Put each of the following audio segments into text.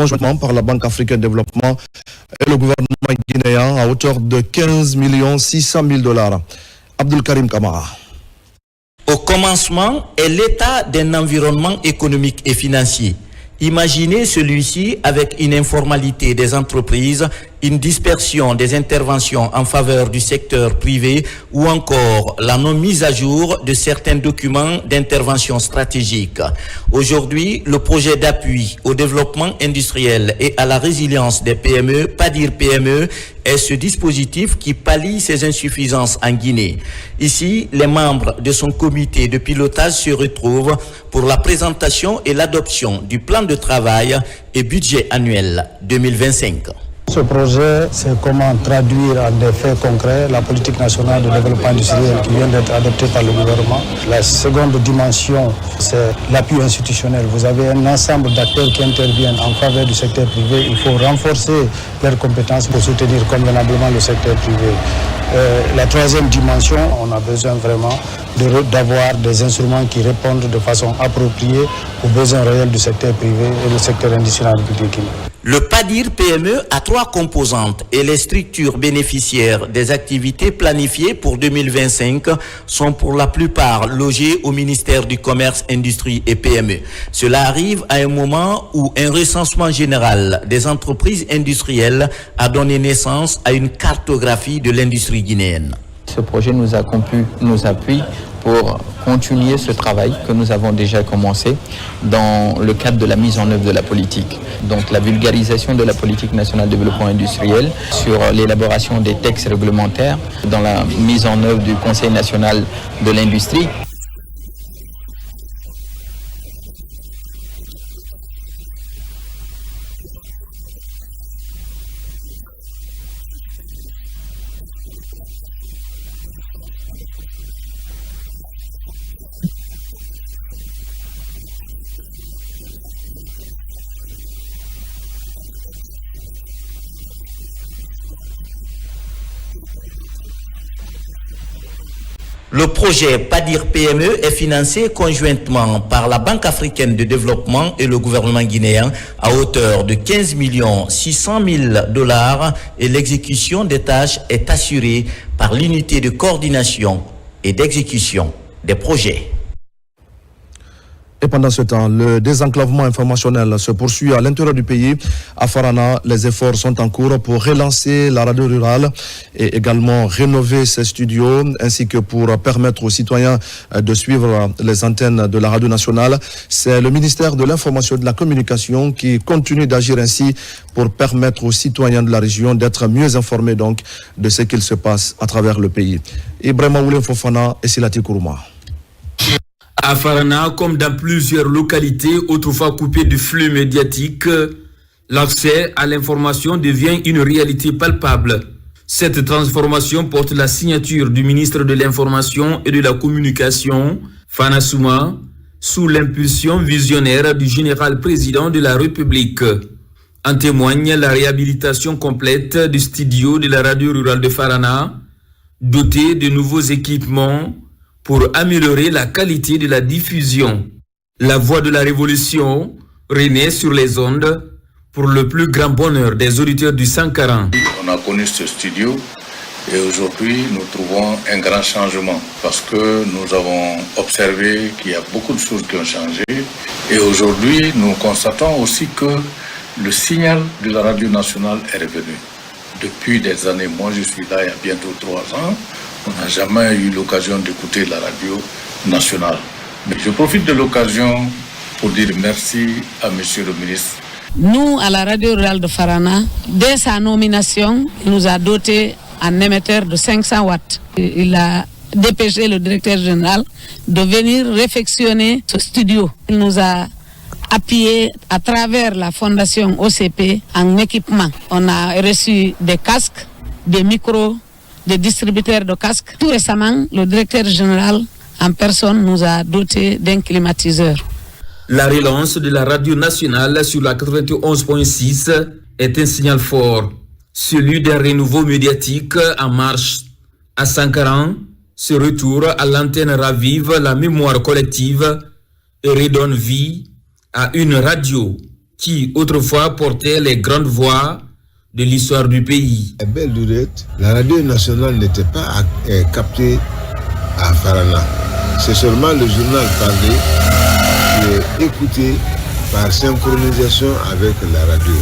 conjointement par la Banque africaine de développement et le gouvernement guinéen à hauteur de 15 600 000 $. Abdul Karim Kamara. Au commencement est l'état d'un environnement économique et financier. Imaginez celui-ci avec une informalité des entreprises, une dispersion des interventions en faveur du secteur privé ou encore la non-mise à jour de certains documents d'intervention stratégique. Aujourd'hui, le projet d'appui au développement industriel et à la résilience des PME, PADIR PME, est ce dispositif qui pallie ces insuffisances en Guinée. Ici, les membres de son comité de pilotage se retrouvent pour la présentation et l'adoption du plan de travail et budget annuel 2025. Ce projet, c'est comment traduire en des faits concrets la politique nationale de développement industriel qui vient d'être adoptée par le gouvernement. La seconde dimension, c'est l'appui institutionnel. Vous avez un ensemble d'acteurs qui interviennent en faveur du secteur privé. Il faut renforcer leurs compétences pour soutenir convenablement le secteur privé. La troisième dimension, on a besoin vraiment d'avoir des instruments qui répondent de façon appropriée aux besoins réels du secteur privé et du secteur industriel en République guinéenne. Le PADIR PME a 3 composantes et les structures bénéficiaires des activités planifiées pour 2025 sont pour la plupart logées au ministère du Commerce, Industrie et PME. Cela arrive à un moment où un recensement général des entreprises industrielles a donné naissance à une cartographie de l'industrie guinéenne. Ce projet nous appuie pour continuer ce travail que nous avons déjà commencé dans le cadre de la mise en œuvre de la politique. Donc la vulgarisation de la politique nationale de développement industriel sur l'élaboration des textes réglementaires, dans la mise en œuvre du Conseil national de l'industrie. Le projet PADIR PME est financé conjointement par la Banque africaine de développement et le gouvernement guinéen à hauteur de 15 600 000 $ et l'exécution des tâches est assurée par l'unité de coordination et d'exécution des projets. Et pendant ce temps, le désenclavement informationnel se poursuit à l'intérieur du pays. À Farana, les efforts sont en cours pour relancer la radio rurale et également rénover ses studios, ainsi que pour permettre aux citoyens de suivre les antennes de la radio nationale. C'est le ministère de l'Information et de la Communication qui continue d'agir ainsi pour permettre aux citoyens de la région d'être mieux informés donc de ce qu'il se passe à travers le pays. Ibrahima Oulem Fofana et Silati Kourouma. À Farana, comme dans plusieurs localités autrefois coupées du flux médiatique, l'accès à l'information devient une réalité palpable. Cette transformation porte la signature du ministre de l'Information et de la Communication, Fana Souma, sous l'impulsion visionnaire du général président de la République. En témoigne la réhabilitation complète du studio de la radio rurale de Farana, doté de nouveaux équipements pour améliorer la qualité de la diffusion. La voix de la révolution renaît sur les ondes pour le plus grand bonheur des auditeurs du Sankaran. On a connu ce studio et aujourd'hui nous trouvons un grand changement parce que nous avons observé qu'il y a beaucoup de choses qui ont changé et aujourd'hui nous constatons aussi que le signal de la radio nationale est revenu. Depuis des années, moi je suis là il y a bientôt 3 ans, on n'a jamais eu l'occasion d'écouter la radio nationale. Mais je profite de l'occasion pour dire merci à monsieur le ministre. Nous, à la radio rurale de Farana, dès sa nomination, il nous a doté un émetteur de 500 watts. Il a dépêché le directeur général de venir réfectionner ce studio. Il nous a appuyé à travers la fondation OCP en équipement. On a reçu des casques, des micros, des distributeurs de casques. Tout récemment, le directeur général en personne nous a doté d'un climatiseur. La relance de la radio nationale sur la 91.6 est un signal fort, celui d'un renouveau médiatique en marche. À Sankaran, ce retour à l'antenne ravive la mémoire collective et redonne vie à une radio qui autrefois portait les grandes voix de l'histoire du pays. À belle lurette, la radio nationale n'était pas captée à Farana. C'est seulement le journal parlé qui est écouté par synchronisation avec la radio.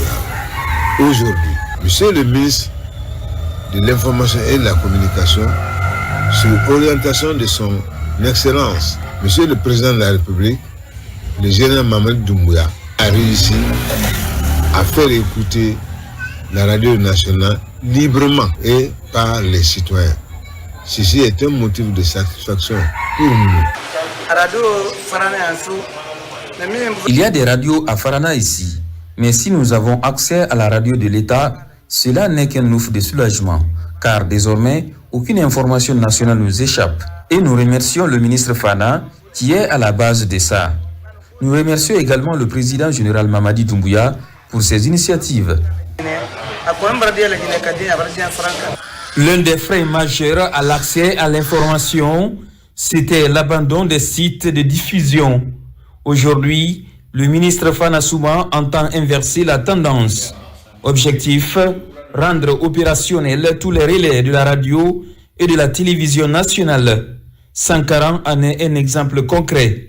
Aujourd'hui, Monsieur le ministre de l'Information et de la Communication, sur orientation de son Excellence, Monsieur le Président de la République, le général Mamadi Doumbouya, a réussi à faire écouter la radio nationale librement et par les citoyens. Ceci est un motif de satisfaction pour nous. Il y a des radios à Farana ici, mais si nous avons accès à la radio de l'État, cela n'est qu'un ouf de soulagement, car désormais, aucune information nationale nous échappe. Et nous remercions le ministre Fana qui est à la base de ça. Nous remercions également le président général Mamadi Doumbouya pour ses initiatives. L'un des freins majeurs à l'accès à l'information, c'était l'abandon des sites de diffusion. Aujourd'hui, le ministre Fana Souma entend inverser la tendance. Objectif, rendre opérationnels tous les relais de la radio et de la télévision nationale. Sankaran en est un exemple concret.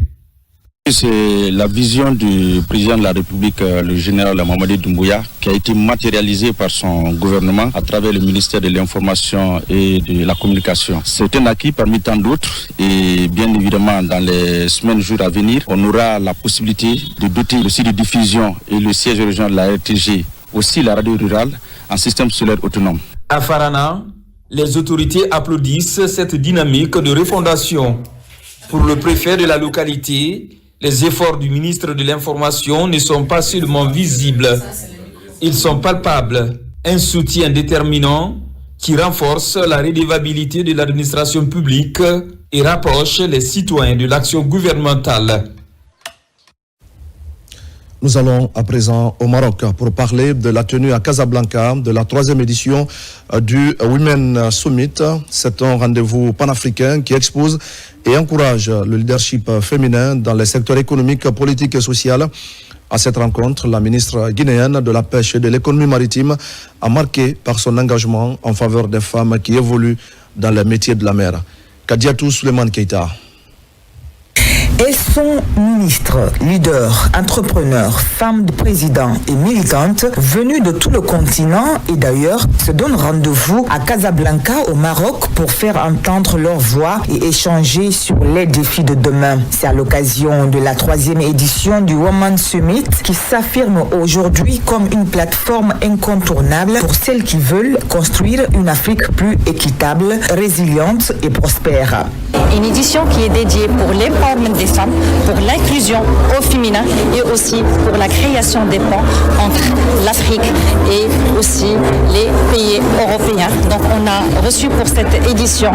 C'est la vision du président de la République, le général Mamadi Doumbouya, qui a été matérialisée par son gouvernement à travers le ministère de l'Information et de la Communication. C'est un acquis parmi tant d'autres et bien évidemment dans les semaines, jours à venir, on aura la possibilité de doter le site de diffusion et le siège régional de la RTG, aussi la radio rurale, en système solaire autonome. À Farana, les autorités applaudissent cette dynamique de refondation. Pour le préfet de la localité, les efforts du ministre de l'Information ne sont pas seulement visibles, ils sont palpables. Un soutien déterminant qui renforce la redevabilité de l'administration publique et rapproche les citoyens de l'action gouvernementale. Nous allons à présent au Maroc pour parler de la tenue à Casablanca de la 3e édition du Women Summit. C'est un rendez-vous panafricain qui expose et encourage le leadership féminin dans les secteurs économiques, politiques et sociaux. À cette rencontre, la ministre guinéenne de la Pêche et de l'économie maritime a marqué par son engagement en faveur des femmes qui évoluent dans les métiers de la mer. Kadiatou Souleymane Keita. Elles sont ministres, leaders, entrepreneurs, femmes de président et militantes venues de tout le continent et d'ailleurs se donnent rendez-vous à Casablanca au Maroc pour faire entendre leur voix et échanger sur les défis de demain. C'est à l'occasion de la 3e édition du Women Summit qui s'affirme aujourd'hui comme une plateforme incontournable pour celles qui veulent construire une Afrique plus équitable, résiliente et prospère. Une édition qui est dédiée pour l'empowerment des femmes, pour l'inclusion au féminin et aussi pour la création des ponts entre l'Afrique et aussi les pays européens. Donc on a reçu pour cette édition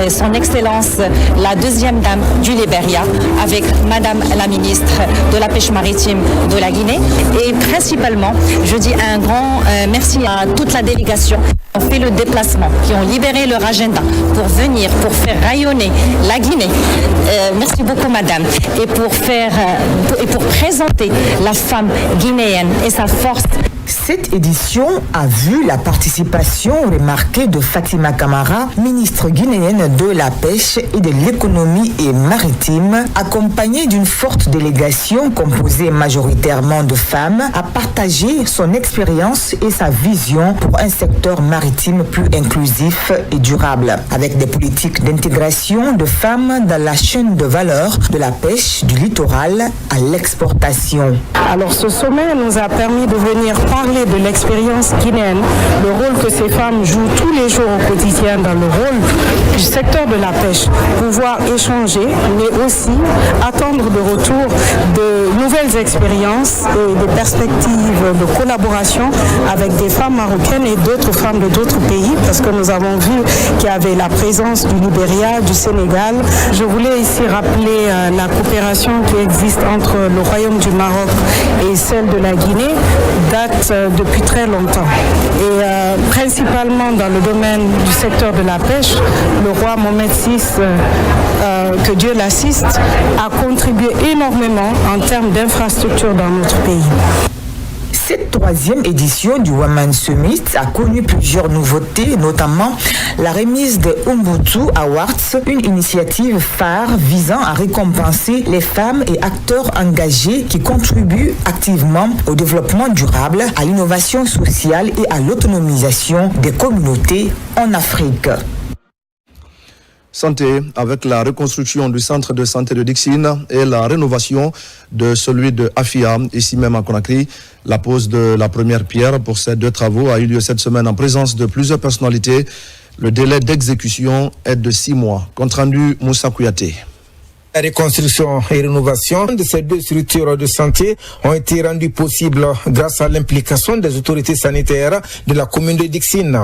son Excellence la 2e dame du Libéria avec Madame la ministre de la Pêche maritime de la Guinée et principalement je dis un grand merci à toute la délégation qui ont fait le déplacement, qui ont libéré leur agenda pour venir, pour faire rayonner la Guinée. Merci beaucoup Madame. Et pour présenter la femme guinéenne et sa force. Cette édition a vu la participation remarquée de Fatima Camara, ministre guinéenne de la Pêche et de l'économie et maritime, accompagnée d'une forte délégation composée majoritairement de femmes, a partagé son expérience et sa vision pour un secteur maritime plus inclusif et durable, avec des politiques d'intégration de femmes dans la chaîne de valeur de la pêche du littoral à l'exportation. Alors ce sommet nous a permis de venir parler de l'expérience guinéenne, le rôle que ces femmes jouent tous les jours au quotidien dans le rôle du secteur de la pêche, pouvoir échanger, mais aussi attendre de retour de nouvelles expériences et des perspectives de collaboration avec des femmes marocaines et d'autres femmes de d'autres pays, parce que nous avons vu qu'il y avait la présence du Libéria, du Sénégal. Je voulais ici rappeler la coopération qui existe entre le Royaume du Maroc et celle de la Guinée, date depuis très longtemps. Et principalement dans le domaine du secteur de la pêche, le roi Mohamed VI, que Dieu l'assiste, a contribué énormément en termes d'infrastructures dans notre pays. Cette troisième édition du Women Summit a connu plusieurs nouveautés, notamment la remise des Ubuntu Awards, une initiative phare visant à récompenser les femmes et acteurs engagés qui contribuent activement au développement durable, à l'innovation sociale et à l'autonomisation des communautés en Afrique. Santé, avec la reconstruction du centre de santé de Dixine et la rénovation de celui de Afia, ici même à Conakry. La pose de la première pierre pour ces deux travaux a eu lieu cette semaine en présence de plusieurs personnalités. Le délai d'exécution est de 6 mois. Compte rendu Moussa Kouyaté. La reconstruction et rénovation de ces deux structures de santé ont été rendues possibles grâce à l'implication des autorités sanitaires de la commune de Dixine.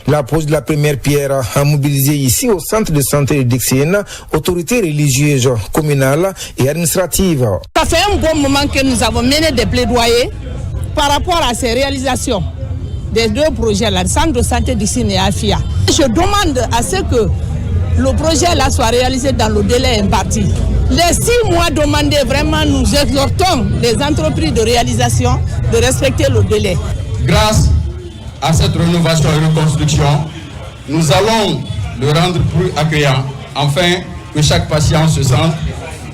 La pose de la première pierre a mobilisé ici au centre de santé de Dixine autorités religieuses, communales et administratives. Ça fait un bon moment que nous avons mené des plaidoyers par rapport à ces réalisations des deux projets, le centre de santé Dixine et Afia. Je demande à ce que le projet là soit réalisé dans le délai imparti. Les 6 mois demandés, vraiment, nous exhortons les entreprises de réalisation de respecter le délai. Grâce à cette rénovation et reconstruction, nous allons le rendre plus accueillant, afin que chaque patient se sente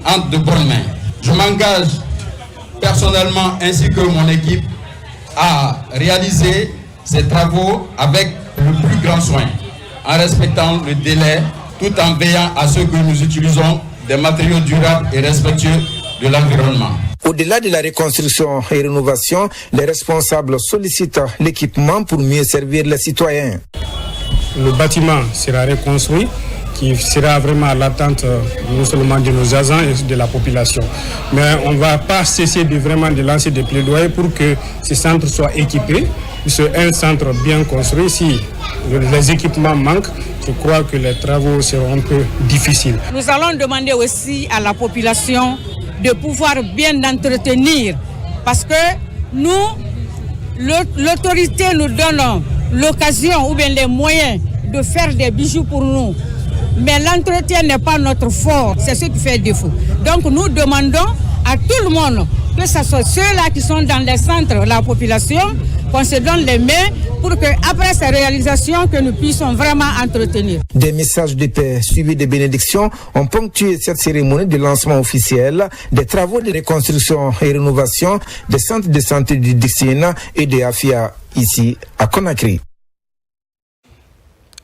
entre de bonnes mains. Je m'engage personnellement ainsi que mon équipe à réaliser ces travaux avec le plus grand soin, en respectant le délai, tout en veillant à ce que nous utilisons des matériaux durables et respectueux de l'environnement. Au-delà de la reconstruction et rénovation, les responsables sollicitent l'équipement pour mieux servir les citoyens. Le bâtiment sera reconstruit, qui sera vraiment à l'attente non seulement de nos agents et de la population. Mais on ne va pas cesser de lancer des plaidoyers pour que ces centres soient équipés. C'est un centre bien construit. Si les équipements manquent, je crois que les travaux seront un peu difficiles. Nous allons demander aussi à la population de pouvoir bien entretenir, parce que nous, l'autorité nous donne l'occasion ou bien les moyens de faire des bijoux pour nous. Mais l'entretien n'est pas notre fort, c'est ce qui fait défaut. Donc nous demandons à tout le monde, que ce soit ceux-là qui sont dans les centres, la population, qu'on se donne les mains pour qu'après ces réalisations, que nous puissions vraiment entretenir. Des messages de paix suivis de bénédictions ont ponctué cette cérémonie de lancement officiel des travaux de reconstruction et rénovation des centres de santé de Dixine et de Afia, ici à Conakry.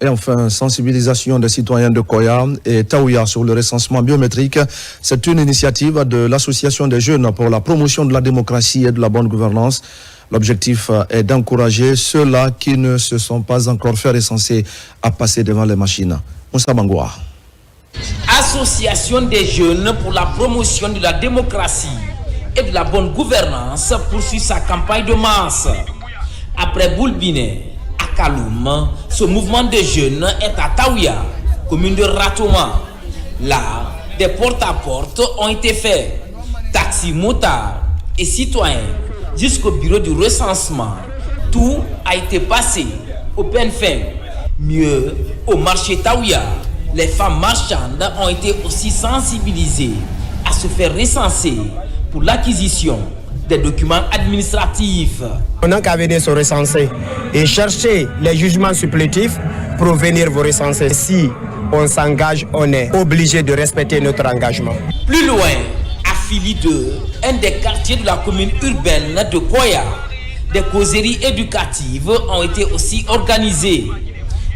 Et enfin, sensibilisation des citoyens de Koya et Taouya sur le recensement biométrique. C'est une initiative de l'Association des jeunes pour la promotion de la démocratie et de la bonne gouvernance. L'objectif est d'encourager ceux-là qui ne se sont pas encore fait recenser à passer devant les machines. Moussa Bangoua. Association des jeunes pour la promotion de la démocratie et de la bonne gouvernance poursuit sa campagne de masse. Après Boulbiné, à Kaloum, ce mouvement de jeunes est à Taouya, commune de Ratoma. Là, des porte-à-porte ont été faits. Taxis, motards et citoyens jusqu'au bureau du recensement. Tout a été passé au PNFM. Mieux, au marché Taouya, les femmes marchandes ont été aussi sensibilisées à se faire recenser pour l'acquisition des documents administratifs. On n'a qu'à venir se recenser et chercher les jugements supplétifs pour venir vous recenser. Si on s'engage, on est obligé de respecter notre engagement. Plus loin, à Fili 2, un des quartiers de la commune urbaine de Koya, des causeries éducatives ont été aussi organisées.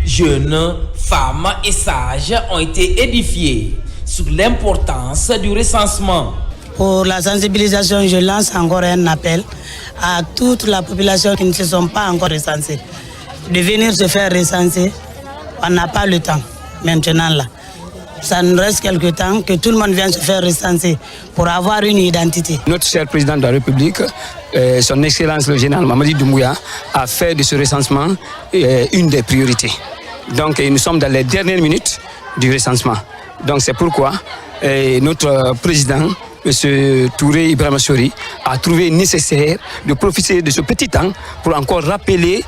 Jeunes, femmes et sages ont été édifiés sur l'importance du recensement. Pour la sensibilisation, je lance encore un appel à toute la population qui ne se sont pas encore recensées de venir se faire recenser. On n'a pas le temps maintenant là. Ça nous reste quelque temps que tout le monde vienne se faire recenser pour avoir une identité. Notre cher président de la République, son Excellence le général Mamadi Doumbouya, a fait de ce recensement une des priorités. Donc nous sommes dans les dernières minutes du recensement. Donc c'est pourquoi notre président, M. Touré Ibrahima Sori, a trouvé nécessaire de profiter de ce petit temps pour encore rappeler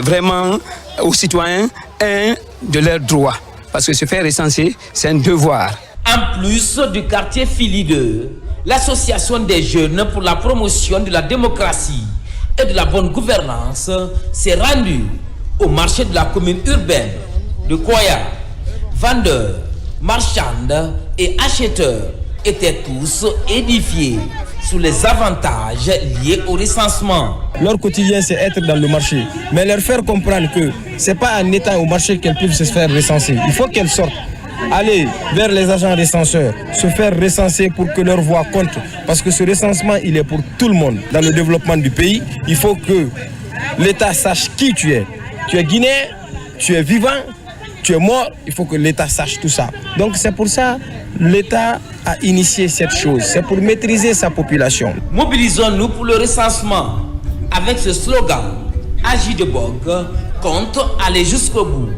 vraiment aux citoyens de leurs droits. Parce que se faire recenser, c'est un devoir. En plus du quartier Fili 2, l'association des jeunes pour la promotion de la démocratie et de la bonne gouvernance s'est rendu au marché de la commune urbaine de Koya. Vendeurs, marchands et acheteurs étaient tous édifiés sur les avantages liés au recensement. Leur quotidien, c'est être dans le marché. Mais leur faire comprendre que ce n'est pas en étant au marché qu'elles peuvent se faire recenser. Il faut qu'elles sortent, aller vers les agents recenseurs, se faire recenser pour que leur voix compte. Parce que ce recensement, il est pour tout le monde. Dans le développement du pays, il faut que l'État sache qui tu es. Tu es guinéen, tu es vivant, tu es mort, il faut que l'État sache tout ça. Donc c'est pour ça que l'État a initié cette chose. C'est pour maîtriser sa population. Mobilisons-nous pour le recensement. Avec ce slogan, Agi de Bog compte aller jusqu'au bout,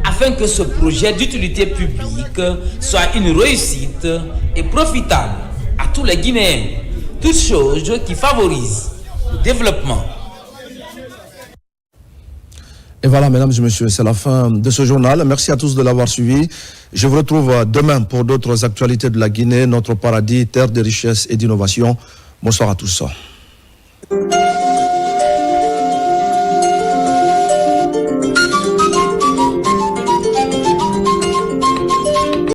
afin que ce projet d'utilité publique soit une réussite et profitable à tous les Guinéens. Toute chose qui favorise le développement. Et voilà, mesdames et messieurs, c'est la fin de ce journal. Merci à tous de l'avoir suivi. Je vous retrouve demain pour d'autres actualités de la Guinée, notre paradis, terre de richesse et d'innovation. Bonsoir à tous.